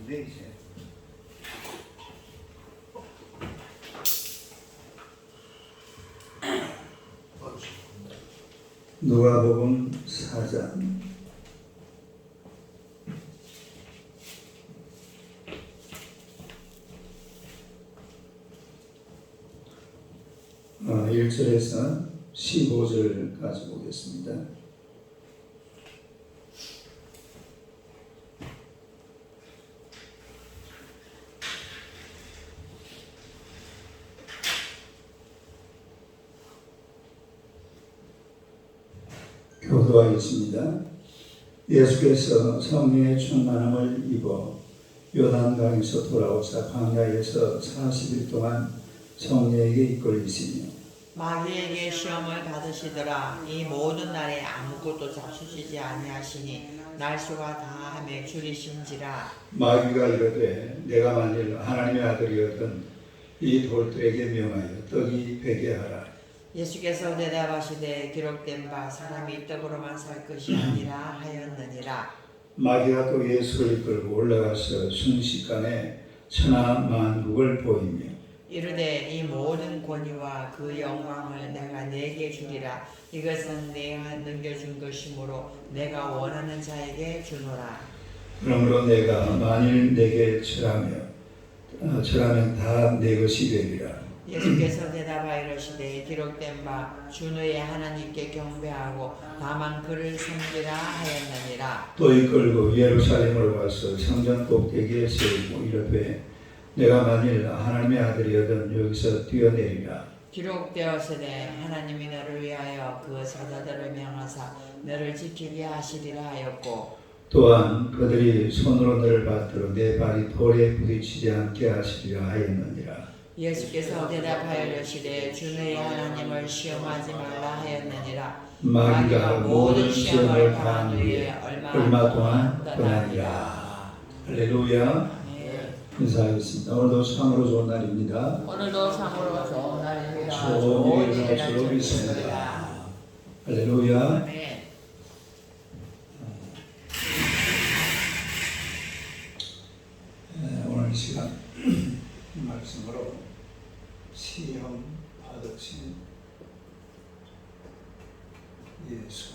같은데 이제. 누가복음 4장 1절에서 15절까지 보겠습니다. 교도하겠습니다. 예수께서 성령의 충만함을 입어 요단강에서 돌아오사 광야에서 40일 동안 성령에게 이끌리시며 마귀에게 시험을 받으시더라. 이 모든 날에 아무것도 잡수시지 아니하시니 날수가 다함에 줄이신지라. 마귀가 이르되 내가 만일 하나님의 아들이거든 이 돌들에게 명하여 떡이 베게 하라. 예수께서 대답하시되 기록된 바 사람이 떡으로만 살 것이 아니라 하였느니라. 마귀가 또 예수를 이끌고 올라가서 순식간에 천하 만국을 보이며 이르되 이 모든 권위와 그 영광을 내가 네게 주리라. 이것은 내가 넘겨준 것이므로 내가 원하는 자에게 주노라. 그러므로 내가 만일 내게 절하면 다 내 것이 되리라. 예수께서 대답하여 이르시되 기록된 바 주너의 하나님께 경배하고 다만 그를 섬기라 하였느니라. 또 이끌고 예루살렘으로 가서 성전 꼭대기에 세우고 이르되 내가 만일 하나님의 아들이거든 여기서 뛰어내리라. 기록되었으되 하나님이 너를 위하여 그 사자들을 명하사 너를 지키게 하시리라 하였고 또한 그들이 손으로 너를 받들어 내 발이 돌에 부딪히지 않게 하시리라 하였느니라. 예수께서 대답하여 이르시되 주의 하나님을 시험하지 말라 하였느니라. 마귀가 모든 시험을 당한 후에 얼마 동안 떠나니라. 할렐루야. 인사하겠습니다. 오늘도 참으로 좋은 날입니다. 오늘도 참으로 좋은 날입니다. 좋은 일을 할 줄 믿습니다. 할렐루야. 아멘. 오늘 시간 말씀으로 시험 받으신 예수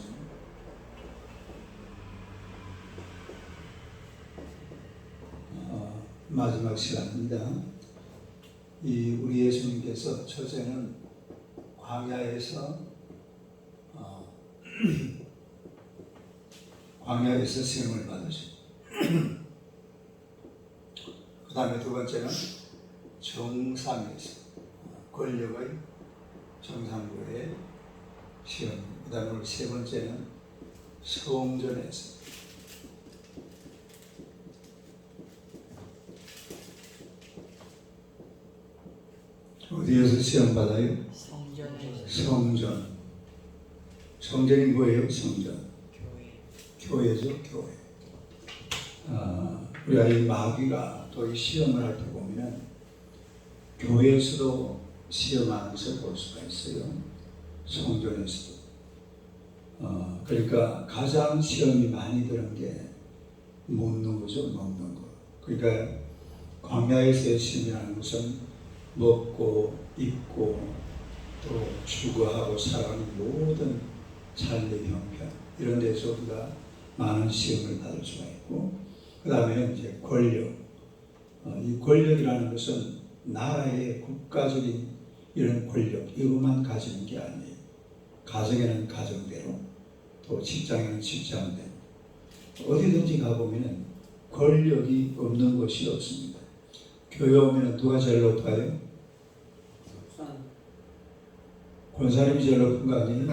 마지막 시간입니다. 우리 예수님께서 첫째는 광야에서 시험을 받으시고 그 다음에 두 번째는 정상에서 권력의 정상부의 시험, 그 다음에 우리 세 번째는 성전에서 어디에서 시험 받아요? 성전. 성전이 뭐예요? 성전. 교회죠, 교회. 우리가 이 마귀가 또 이 시험을 할 때 보면 교회에서도 시험하는 것을 볼 수가 있어요. 성전에서도. 그러니까 가장 시험이 많이 드는 게 먹는 거죠, 먹는 거. 그러니까 광야에서의 시험이라는 것은 먹고 입고 또 추구하고 살아가는 모든 삶의 형편 이런 데서 우리가 많은 시험을 받을 수가 있고 그 다음에 이제 권력. 이 권력이라는 것은 나라의 국가적인 이런 권력 이것만 가지는 게 아니에요. 가정에는 가정대로 또 직장에는 직장대로 어디든지 가보면 권력이 없는 곳이 없습니다. 교회 오면 누가 제일 높아요? 권사님이 제일 높은 거 아니에요?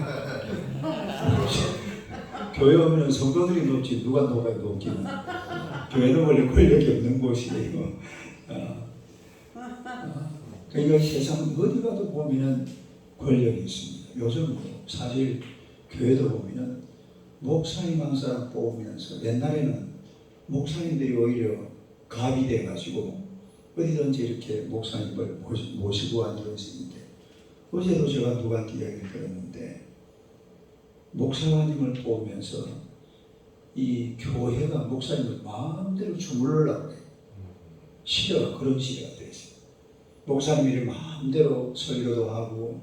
교회 오면 성도들이 높지 누가 높기는. 교회는 원래 권력이 없는 곳이에요. 그러니까 세상 어디 가도 보면 권력이 있습니다. 요즘 사실 교회도 보면 목사님 한 사람 뽑으면서 옛날에는 목사님들이 오히려 갑이 돼가지고 어디든지 이렇게 목사님을 모시고 앉았는데 어제도 제가 누구한테 이야기를 들었는데 목사님을 보면서 이 교회가 목사님을 마음대로 주물르려고 그래요. 시대가 그런 시대가 되었어요. 목사님이 마음대로 설교도 하고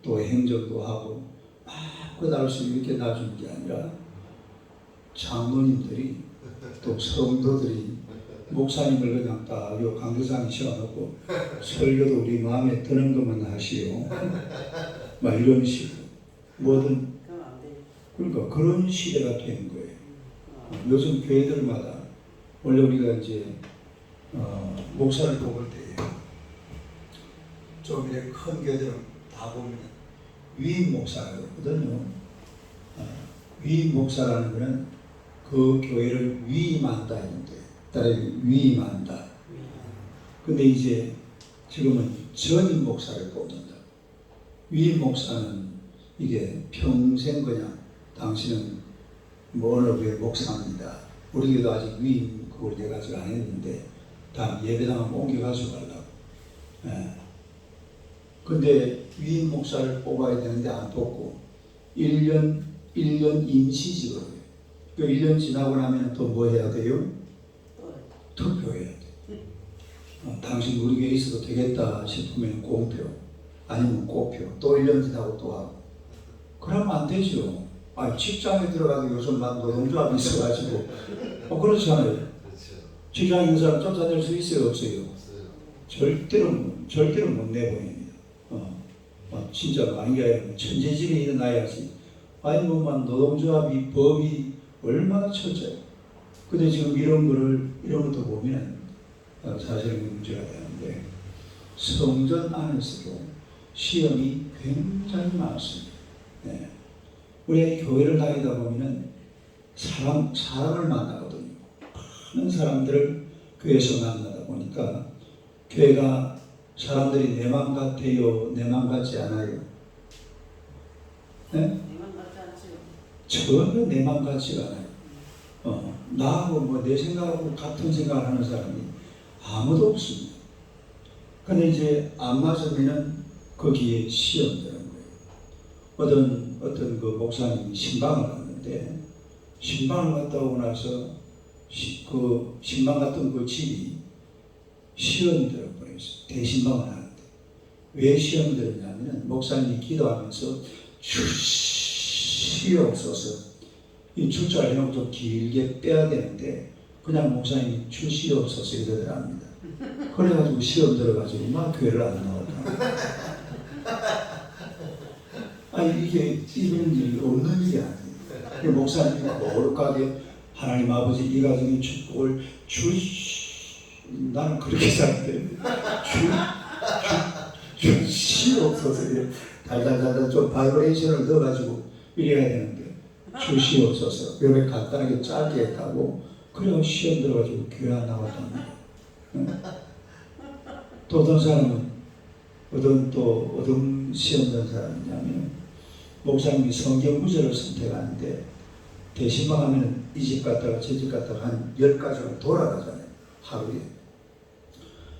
또 행정도 하고 마음껏 수 이렇게 놔주는 게 아니라 장로님들이 또 성도들이 목사님을 그냥 딱 요 강대상에 세워놓고 설교도 우리 마음에 드는 것만 하시오. 막 이런 식으로 뭐든 그러니까 그런 시대가 된 거예요. 요즘 교회들마다 원래 우리가 이제 목사를 뽑을 때 좀 이렇게 큰 교회들은 다 보면 위임 목사거든요. 위임 목사라는 것은 그 교회를 위임한다 이런데 따라 위임한다. 근데 이제 지금은 전임 목사를 뽑는다. 위임 목사는 이게 평생 그냥 당신은 뭐 어느 교회 목사입니다. 우리 교회도 아직 위임 그걸 내가 아직 안 했는데 다음 예배당은 옮겨가지고 가려고. 근데 위임 목사를 뽑아야 되는데 안 뽑고 1년 임시직으로 해요. 그 1년 지나고 나면 또 뭐 해야 돼요? 투표해야 돼. 당신 우리 교회에 있어도 되겠다 싶으면 공표 아니면 꼬표 또 1년 지나고 또 하고 그러면 안 되죠. 직장에 들어가도 요즘 막 노동조합이 있어가지고 그렇잖아요. 직장에 있는 사람 쫓아낼 수 있어요 없어요? 절대로 못 내보냅니다. 진짜 많은 게 아니라 천재집에 일어나야지. 아니면 노동조합이 법이 얼마나 철저해요. 근데 지금 이런 것도 보면 사실은 문제가 되는데 성전 안에서도 시험이 굉장히 많습니다. 네. 우리 교회를 다니다 보면은 사람을 만나거든요. 많은 사람들을 교회에서 만나다 보니까 교회가 사람들이 내 맘 같아요, 내 맘 같지 않아요? 네? 전혀 내 맘 같지가 않아요. 나하고 뭐 내 생각하고 같은 생각을 하는 사람이 아무도 없습니다. 근데 이제 안 맞으면은 거기에 시험 되는 거예요. 어떤 그 목사님이 신방을 갔는데 신방을 갔다 오고 나서 그 신방 갔던 그 집이 시험이 들어버렸어요. 대신방을 하는데 왜 시험이 들었냐면 목사님이 기도하면서 주시옵소서 이 주자를 해놓고 좀 길게 빼야 되는데 그냥 목사님이 주시옵소서 이러더랍니다. 그래가지고 시험 들어가지고 막 교회를 안 나오더라고요. 이게 이런 일이 없는 일이 아니에요. 목사님이 거룩하게 하나님 아버지 이 가정의 축복을 나는 그렇게 생각해요. 주시옵소서 달달달달 좀 바이브레이션을 넣어가지고 이래야 되는데 주시옵소서 이렇게 간단하게 짧게 했다고 그래야 시험 들어가지고 교회 안 나왔답니다. 또 어떤 사람은 어떤 시험 든 사람이냐면 목사님이 성경 구절을 선택하는데 대신방하면 이 집 갔다가 저 집 갔다가 한 10가지로 돌아가잖아요. 하루에.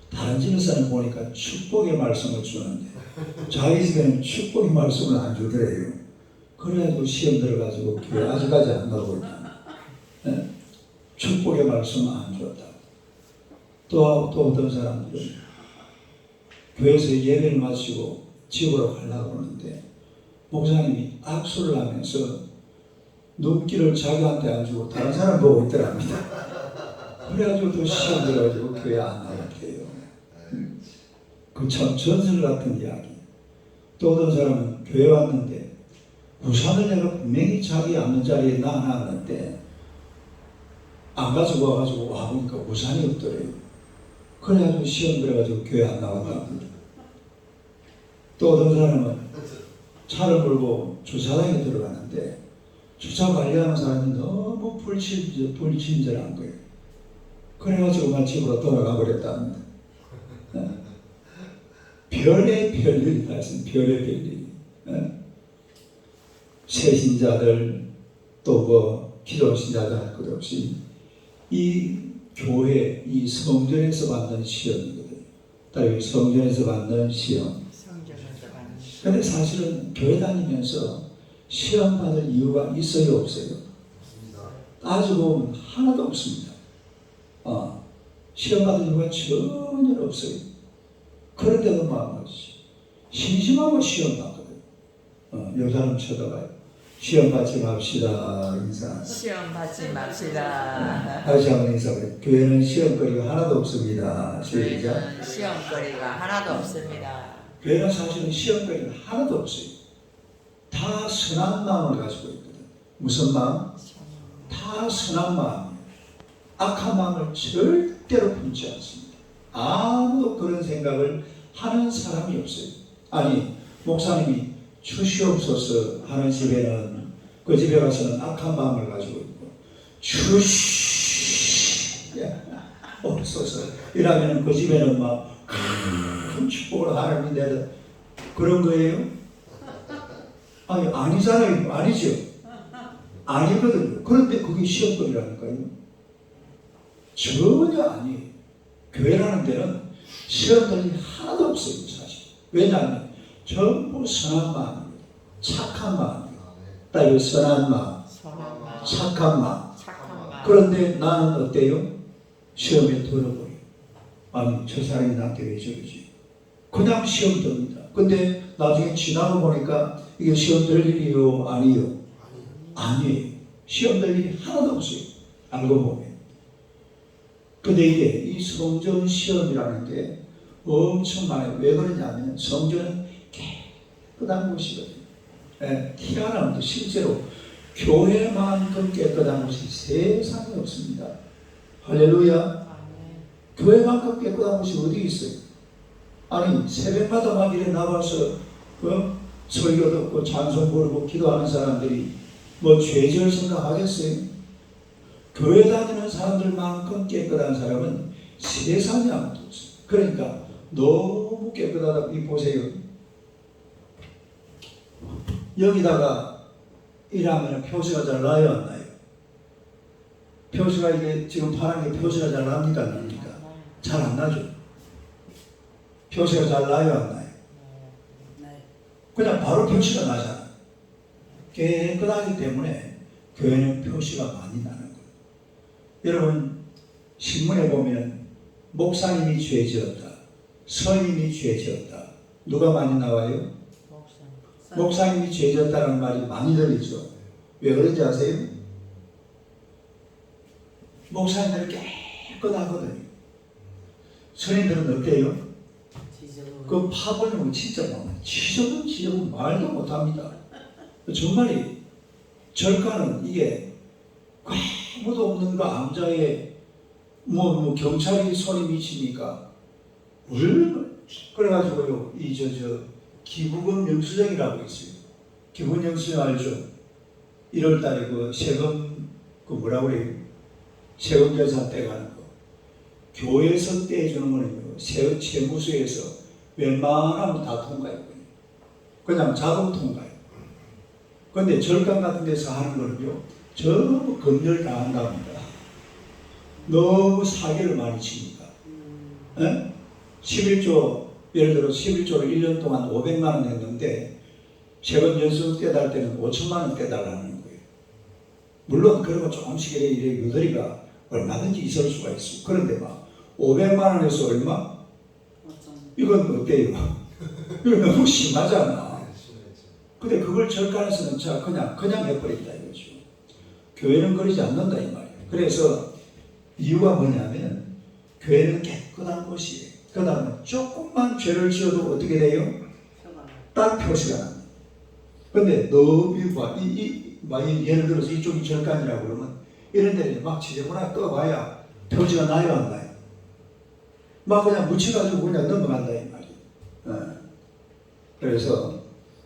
다른 집에서는 보니까 축복의 말씀을 주는데 자기 집에는 축복의 말씀을 안 주더래요. 그래가지고 시험 들어가지고 교회 아직까지 안 가고 있다. 네? 축복의 말씀을 안 줬다. 또 어떤 사람들은 교회에서 예배를 마치고 집으로 가려고 하는데 목사님이 악수를 하면서 눈길을 자기한테 안 주고 다른 사람 보고 있더랍니다. 그래가지고 또 시험 들어가지고 교회 안 나갔대요. 그 참 전설 같은 이야기. 또 어떤 사람은 교회 왔는데 우산을 내가 분명히 자기 앉는 자리에 놔놨는데 안 가지고 와가지고 와보니까 우산이 없더래요. 그래가지고 시험 들어가지고 교회 안 나갔다고 합니다. 또 어떤 사람은 차를 몰고 주차장에 들어가는데 주차 관리하는 사람이 너무 불친절한 거예요. 그래가지고 막 집으로 돌아가 버렸답니다. 별의 별일이 다 있습니다. 별의 별일이. 새신자들 또 뭐 기존 신자들 할 것 없이 이 교회 이 성전에서 받는 시험이거든요. 따로 성전에서 받는 시험. 근데 사실은 교회 다니면서 시험 받을 이유가 있어요 없어요? 따지고 보면 하나도 없습니다. 시험 받을 이유가 전혀 없어요. 그런데도 막 심심하고 시험 받거든. 요 사람 쳐다봐요. 시험 받지 맙시다. 인사. 시험 받지 맙시다. 다시 한번 인사해요. 교회는 시험거리가 하나도 없습니다. 시작. 교회는 시험거리가 하나도 없습니다. 교회는 사실은 시험거리가 하나도 없어요. 다 선한 마음을 가지고 있거든. 무슨 마음? 다 선한 마음이에요. 악한 마음을 절대로 품지 않습니다. 아무도 그런 생각을 하는 사람이 없어요. 아니, 목사님이 주시옵소서 하는 집에는 그 집에 가서는 악한 마음을 가지고 있고 주시옵소서 이러면 그 집에는 막 큰 축복을 하나님이 내려 그런 거예요? 아니, 아니잖아요. 아니죠. 아니거든요. 그런데 그게 시험거리라니까요. 전혀 아니에요. 교회라는 데는 시험들이 하나도 없어요. 사실. 왜냐하면 전부 선한 마음입니다. 착한 마음입니다. 따로 선한 마음, 착한 마음. 그런데 나는 어때요? 시험에 들어버려요. 아니, 저 사람이 나한테 왜 저러지? 그냥 시험 듭니다. 근데 나중에 지나고 보니까 이게 시험 들 일이요? 아니요? 아니에요. 시험 들 일이 하나도 없어요. 알고 보면. 근데 이게 이 성전 시험이라는 게 엄청 많아요. 왜 그러냐면 성전은 깨끗한 곳이거든요. 희한한 게 실제로 교회만큼 깨끗한 곳이 세상에 없습니다. 할렐루야. 교회만큼 깨끗한 곳이 어디 있어요? 아니, 새벽마다 막 이래 나와서 설교 듣고 찬송 부르고 기도하는 사람들이 뭐 죄질 생각하겠어요? 교회 다니는 사람들만큼 깨끗한 사람은 세상에 아무도 없어요. 그러니까 너무 깨끗하다. 이 보세요. 여기다가 일하면 표시가 잘 나요, 안 나요? 표시가 이게 지금 파란 게 표시가 잘 납니까, 안 납니까? 잘 안 나죠. 표시가 잘 나요, 안 나요? 그냥 바로 표시가 나잖아요. 깨끗하기 때문에 교회는 표시가 많이 나는 거예요. 여러분, 신문에 보면 목사님이 죄 지었다, 스님이 죄 지었다. 누가 많이 나와요? 목사님이 죄 지었다는 말이 많이 들리죠. 왜 그런지 아세요? 목사님들은 깨끗하거든요. 스님들은 어때요? 그 파벌리면 진짜 많아요. 지저분 말도 못합니다. 정말이 절가는 이게 아무도 없는 그 암자에 뭐 경찰이 손이 미치니까 얼마나 그래가지고요 이 기부금 영수증이라고 있어요. 기부금 영수증 알죠? 1월달에 그 세금 그 뭐라고 그래요? 세금 계산 떼가는 거. 교회에서 떼주는 거는요 세무서에서 웬만하면 다 통과했거든요. 그냥 자동 통과해요. 그런데 절간 같은 데서 하는 거는요 전부 검열 당한답니다. 너무 사기를 많이 치니까. 11조 예를 들어 11조를 1년 동안 500만 원 했는데 세금 연수 떼달 때는 5천만 원 떼달라는 거예요. 물론 그런 거 조금씩 이래 유도리가 얼마든지 있을 수가 있어. 그런데 막 500만 원에서 얼마? 이건 어때요? 이건 너무 심하잖아. 근데 그걸 절간에서는 자 그냥 해버린다 이거죠. 교회는 그러지 않는다 이 말이에요. 그래서 이유가 뭐냐면 교회는 깨끗한 곳이에요. 그 다음에 조금만 죄를 지어도 어떻게 돼요? 딱 표시가 납니다. 근데 너무 예를 들어서 이쪽이 절간이라고 그러면 이런 데는 막 지저분하게 떠봐야 표시가 나요 안 나요? 막 그냥 묻혀가지고 그냥 넘어간다 이 말이에요. 그래서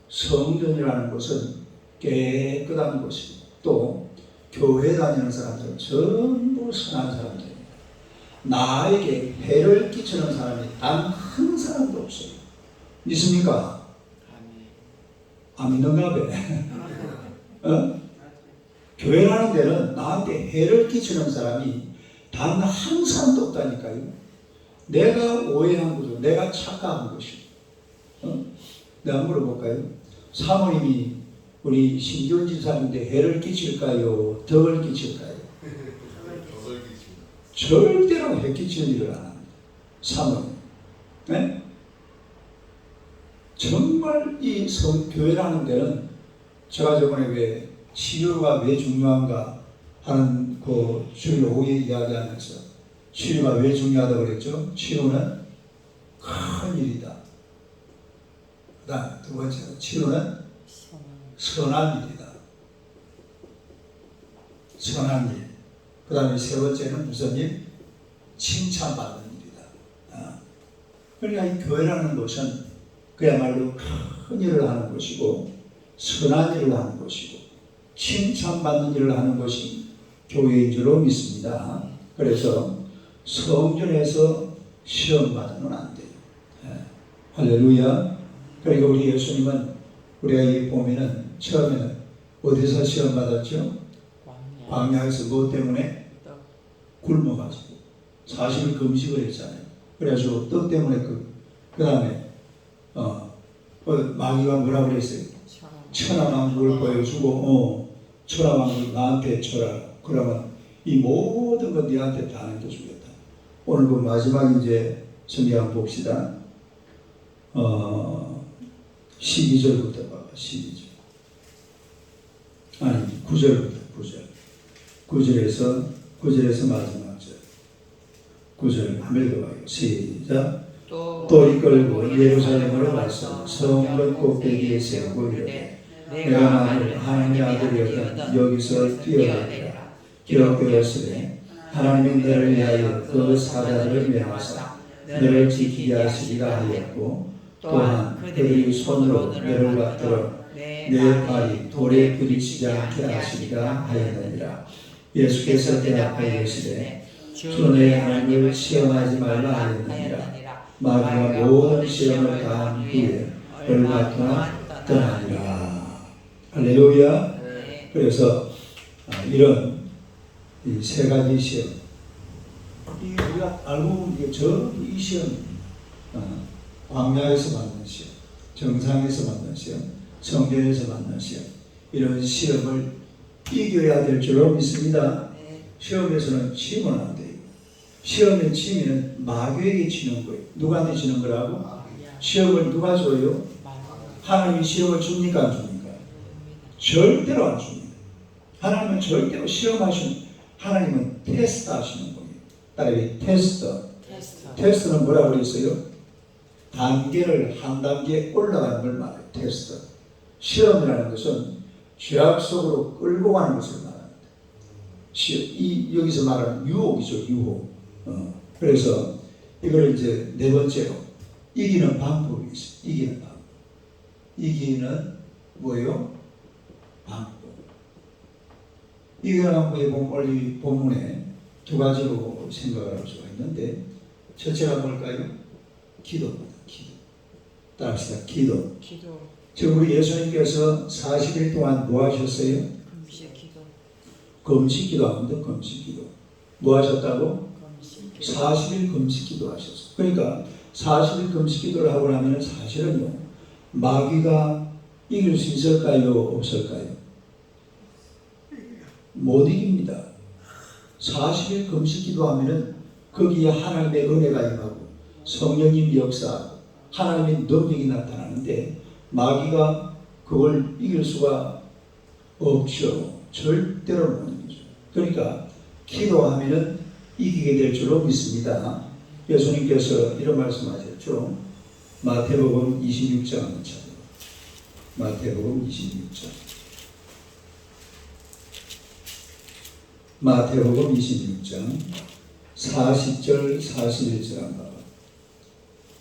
성전이라는 곳은 깨끗한 곳이고 또 교회 다니는 사람들은 전부 선한 사람들입니다. 나에게 해를 끼치는 사람이 단 한 사람도 없어요. 믿습니까? 안 믿는가 봐. 교회라는 데는 나한테 해를 끼치는 사람이 단 한 사람도 없다니까요. 내가 오해한 거죠. 내가 착각한 것이죠. 내가 물어볼까요? 사모님이 우리 신기훈 집사님한테 해를 끼칠까요? 덕을 끼칠까요? 절대로 해끼칠 일을 안 합니다. 사모님. 네? 정말 이 교회라는 데는 제가 저번에 왜 치료가 왜 중요한가 하는 그 주일 오후에 이야기하면서 치료가 왜 중요하다고 그랬죠? 치료는 큰 일이다. 그 다음 두 번째로 치료는 선한 일이다. 선한 일. 그 다음에 세 번째는 무슨 일? 칭찬받는 일이다. 그러니까 이 교회라는 곳은 그야말로 큰 일을 하는 곳이고 선한 일을 하는 곳이고 칭찬받는 일을 하는 곳이 교회인 줄로 믿습니다. 그래서 성전에서 시험받으면 안 돼요. 할렐루야. 그러니까 우리 예수님은 우리가 여기 보면은 처음에는 어디서 시험받았죠? 광야에서 무엇 때문에? 굶어가지고 40일 금식을 했잖아요. 그래가지고 떡 때문에 그 다음에 마귀가 뭐라 그랬어요? 천하만국을 보여주고 천하만국을 나한테 쳐라. 그러면 이 모든 것 네한테 다 넘겨주겠다. 오늘 그 마지막 이제 성경 봅시다. 12절부터 봐봐. 12절. 아니 9절부터 9절에서 마지막 절. 9절 한번 읽어봐요. 시작. 또 이끌고 예루살렘으로 가서 성전 꼭대기에 세우고 이르되 내가 만일 하나님의 아들이었던 여기서 뛰어내리라. 기록되었으되 하나님이 너를 위하여 그 사자들을 명하사 너를 지키게 하시리라 하였고 또한 그들이 손으로 너를 받들어 내 발이 돌에 부딪히지 않게 하시리라 하였느니라. 예수께서 대답하여 이르시되 주 너의 하나님을 시험하지 말라 하였느니라. 마귀가 모든 시험을 다한 후에 얼마 동안 떠나니라. 할렐루야. 그래서 이런 이 세 가지 시험, 우리가 알고 보면 이 시험, 광야에서 받는 시험, 정상에서 받는 시험, 성전에서 받는 시험, 이런 시험을 이겨야 될 줄로 믿습니다. 시험에서는 치면 안 돼요. 시험에 치면 마귀에게 치는 거예요. 누구한테 치는 거라고? 시험을 누가 줘요? 하나님이 시험을 줍니까 안 줍니까? 절대로 안 줍니다. 하나님은 절대로 시험하시는, 하나님은 테스트 하시는 거예요. 따라해 테스트. 테스트는 뭐라고 그랬어요? 단계를 한 단계 올라가는 걸 말해요. 테스트. 시험이라는 것은 죄악 속으로 끌고 가는 것을 말합니다. 여기서 말하는 유혹이죠, 유혹. 그래서 이걸 이제 네 번째로 이기는 방법이 있어요. 이기는 방법. 이기는 뭐예요? 방법. 이기는 방법에 보면 원리 본문에 두 가지로 생각을 할 수가 있는데 첫째가 뭘까요? 기도입니다. 기도. 따라합시다. 기도. 지금 우리 예수님께서 40일 동안 뭐 하셨어요? 금식 기도합니다. 금식 기도. 뭐 하셨다고? 40일 금식 기도 하셨어요. 그러니까 40일 금식 기도를 하고 나면 사실은요, 마귀가 이길 수 있을까요? 없을까요? 못 이깁니다. 40일 금식 기도하면은 거기에 하나님의 은혜가 임하고 성령님 역사하고 하나님의 능력이 나타나는데 마귀가 그걸 이길 수가 없죠. 절대로 못 이기죠. 그러니까 기도하면은 이기게 될 줄로 믿습니다. 예수님께서 이런 말씀하셨죠. 마태복음 26장 한번 찾아봐. 마태복음 26장. 마태복음 26장 40절 41절 한번 봐봐.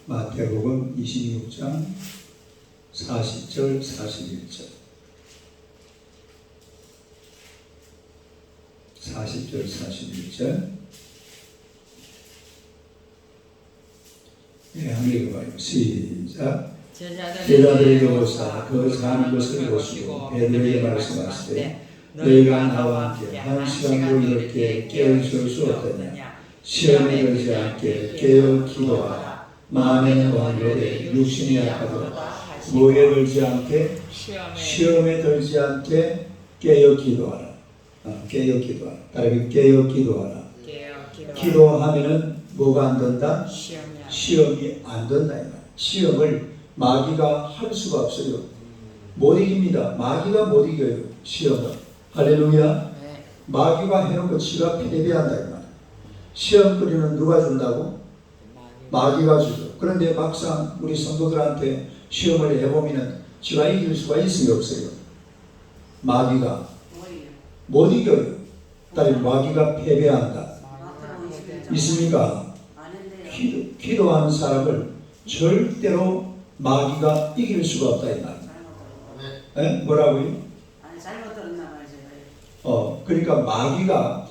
마태복음 26장 40절 41절 40절 41절 네, 한번 읽어봐요. 시작. 제자들에게 오사 그 사는 것을 보시고 베드로에게 말씀하시되 너희가 나와 함께 한 시간도 이렇게 깨어있을 수 없느냐. 시험에 들지 않게 깨어 기도하라. 마음에는 원로되 육신이 약하도다. 뭐에 들지 않게? 시험에 들지 않게 깨어 기도하라. 깨어 기도하라. 따라해 깨어 기도하라. 기도하면은 뭐가 안 된다? 시험이 시험이 안 된다. 이 말. 시험을 마귀가 할 수가 없어요. 못 이깁니다. 마귀가 못 이겨요. 시험을. 할렐루야. 네. 마귀가 해놓고 지가 패배한다. 이 말. 시험거리는 누가 준다고? 마귀가 주죠. 그런데 막상 우리 성도들한테 시험을 해보면 지가 이길 수가 있어요, 없어요? 마귀가 못 이겨요. 따라서 마귀가 패배한다. 있습니까? 기도하는 사람을 절대로 마귀가 이길 수가 없다 이 말. 에? 뭐라고요? 아니 잘못 들었나 봐요 제가. 그러니까 마귀가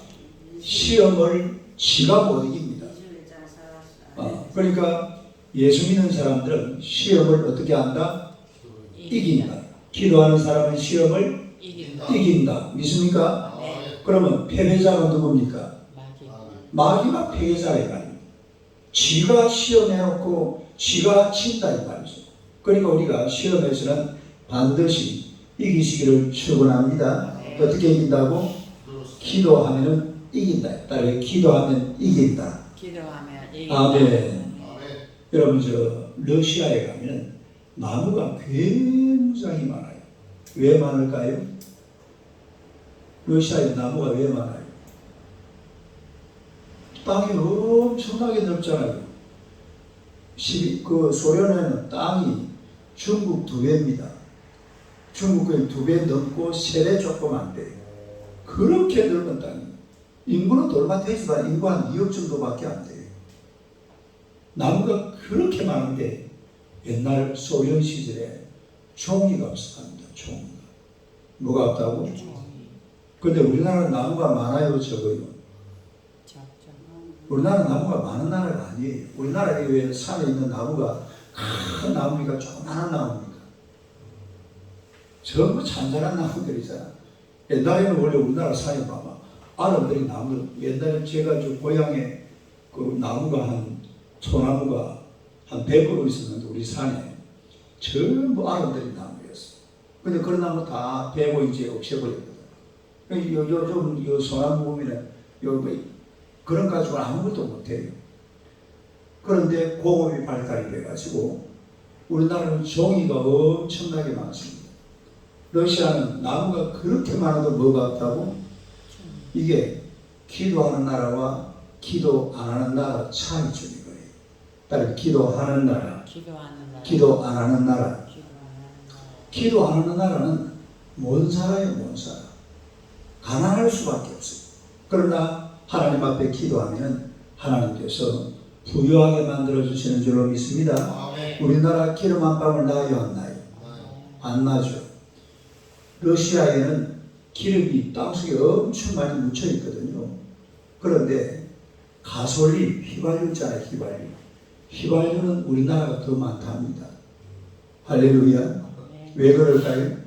시험을 지가 못 이깁니다. 그러니까 예수 믿는 사람들은 시험을 어떻게 한다? 이긴다. 기도하는 사람은 시험을 이긴다. 믿습니까? 네. 그러면 패배자가 누굽니까? 마귀가 패배자라 이 말입니다. 지가 시험해놓고 지가 친다 이 말이죠. 그러니까 우리가 시험에서는 반드시 이기시기를 축원합니다. 네. 어떻게 이긴다고? 기도하면은 이긴다. 따라서 기도하면 이긴다. 기도하면 이긴다. 아멘. 여러분 저 러시아에 가면 나무가 굉장히 많아요. 왜 많을까요? 러시아에 나무가 왜 많아요? 땅이 엄청나게 넓잖아요. 그 소련에는 땅이 중국 2배입니다. 중국은 2배 넘고 3배 조금 안 돼요. 그렇게 넓은 땅이. 인구는 돌만 되지만 인구 한 2억 정도밖에 안 돼요. 나무가 그렇게 많은데 옛날 소련 시절에 종이가 없었답니다. 종이가. 뭐가 없다고? 근데 우리나라는 나무가 많아요, 적어요? 우리나라 나무가 많은 나라가 아니에요. 우리나라에 왜 산에 있는 나무가 큰 나무니까 조그마한 나무입니까? 전부 잔잔한 나무들이잖아. 옛날에는 원래 우리나라 산에 봐봐. 아름드린 나무, 옛날에 제가 저 고향에 그 나무가 소나무가 한 100그루 있었는데 우리 산에 전부 아름드린 나무였어. 근데 그런 나무 다 베고 이제 없애버렸거든. 요즘 요 소나무 보면은 그런 가지고 아무것도 못해요. 그런데 공업이 발달이 돼가지고 우리나라는 종이가 엄청나게 많습니다. 러시아는 나무가 그렇게 많아도 뭐가 없다고? 이게 기도하는 나라와 기도 안 하는 나라 차이점인 거예요. 따라서 기도하는 나라, 기도 안 하는 나라. 기도 안 하는 나라는 못 살아요, 못 살아. 가난할 수밖에 없어요. 그러나 하나님 앞에 기도하면 하나님께서 부유하게 만들어주시는 줄로 믿습니다. 아멘. 우리나라 기름 한 방울 나요, 안 나요? 안 나죠. 러시아에는 기름이 땅속에 엄청 많이 묻혀 있거든요. 그런데 가솔린, 휘발유 있잖아요, 휘발유. 휘발유는 우리나라가 더 많답니다. 할렐루야. 왜 그럴까요?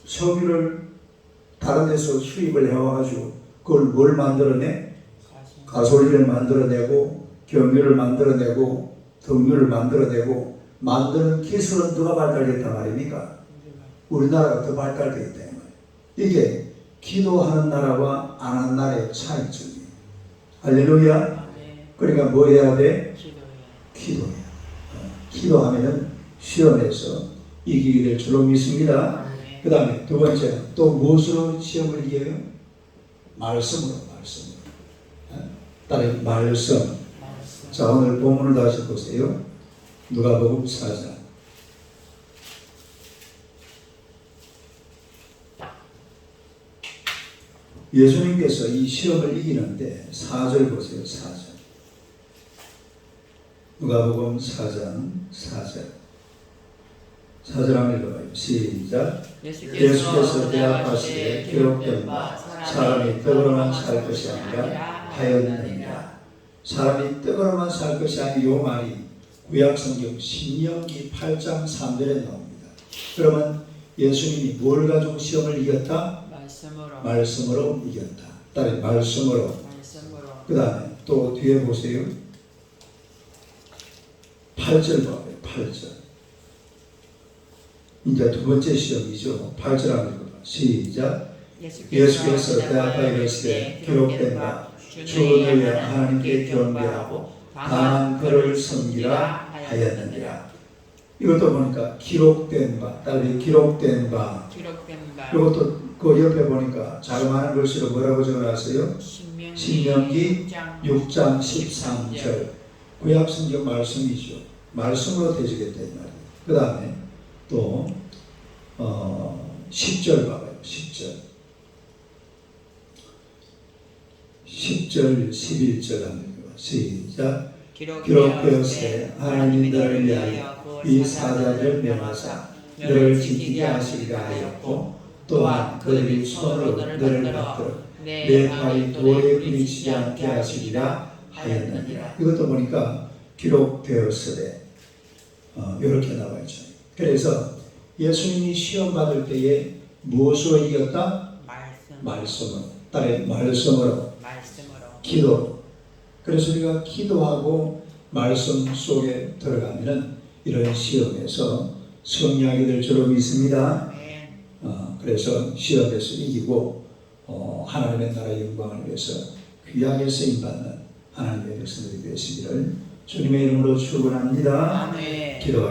석유를 다른 데서 수입을 해와가지고 그걸 뭘 만들어내? 가솔린을 만들어내고 경유를 만들어내고 등유를 만들어내고 만드는 기술은 누가 발달됐단 말입니까? 우리나라가 더 발달되어 있다. 이게 기도하는 나라와 안 하는 나라의 차이점이에요. 할렐루야. 그러니까 뭐 해야 돼? 기도해야. 기도하면은 시험에서 이기게 될 줄로 믿습니다. 그 다음에 두 번째는 또 무엇으로 시험을 이겨요? 말씀으로. 따라서 말씀. 자, 오늘 본문을 다시 보세요. 누가복음 4장. 예수님께서 이 시험을 이기는데 4절 보세요. 4절. 누가복음 4장 4절. 4절 한번 읽어봐요. 시작. 예수께서 대답하시되 기록된 바 사람이 떡으로만 살 것이 아니라 하였느니라. 사람이 떡으로만 살 것이 아니라 이 말이 구약성경 신명기 8장 3절에 나옵니다. 그러면 예수님이 뭘 가지고 시험을 이겼다? 말씀으로 이겼다. 따라서 말씀으로. 그 다음에 또 뒤에 보세요. 8절 봐요. 8절. 이제 두 번째 시험이죠. 8절 한번 읽어봐. 시작. 예수께서 대답하여 이르시되 기록된 바 주는 위하여 하나님께 경배하고 다만 그를 섬기라 하였느니라. 이것도 보니까 기록된 바, 따로 기록된 바. 이것도 그 옆에 보니까 자그마한 글씨로 뭐라고 적어놨어요? 신명기 6장 13절. 구약 성경 말씀이죠. 말씀으로 되지겠다 이 말이에요. 그 다음에 또 10절 봐봐요. 10절 11절 합니다. 시작. 기록되었으되 하나님이 너를 위하여 이 사자들을 명하사 너를 지키게 하시리라 하였고 또한 그들이 손으로 너를 받들어 내 팔이 돌에 부딪히지 않게 하시리라 하였느니라. 이것도 보니까 기록되었으되 이렇게 나와 있죠. 그래서 예수님이 시험 받을 때에 무엇으로 이겼다? 말씀으로. 딸의 말씀으로. 기도. 그래서 우리가 기도하고 말씀 속에 들어가면은 이런 시험에서 승리하게 될 줄로 믿습니다. 그래서 시험에서 이기고 하나님의 나라의 영광을 위해서 귀하게 쓰임받는 하나님의 백성들이 되시기를 주님의 이름으로 축원합니다. 기도.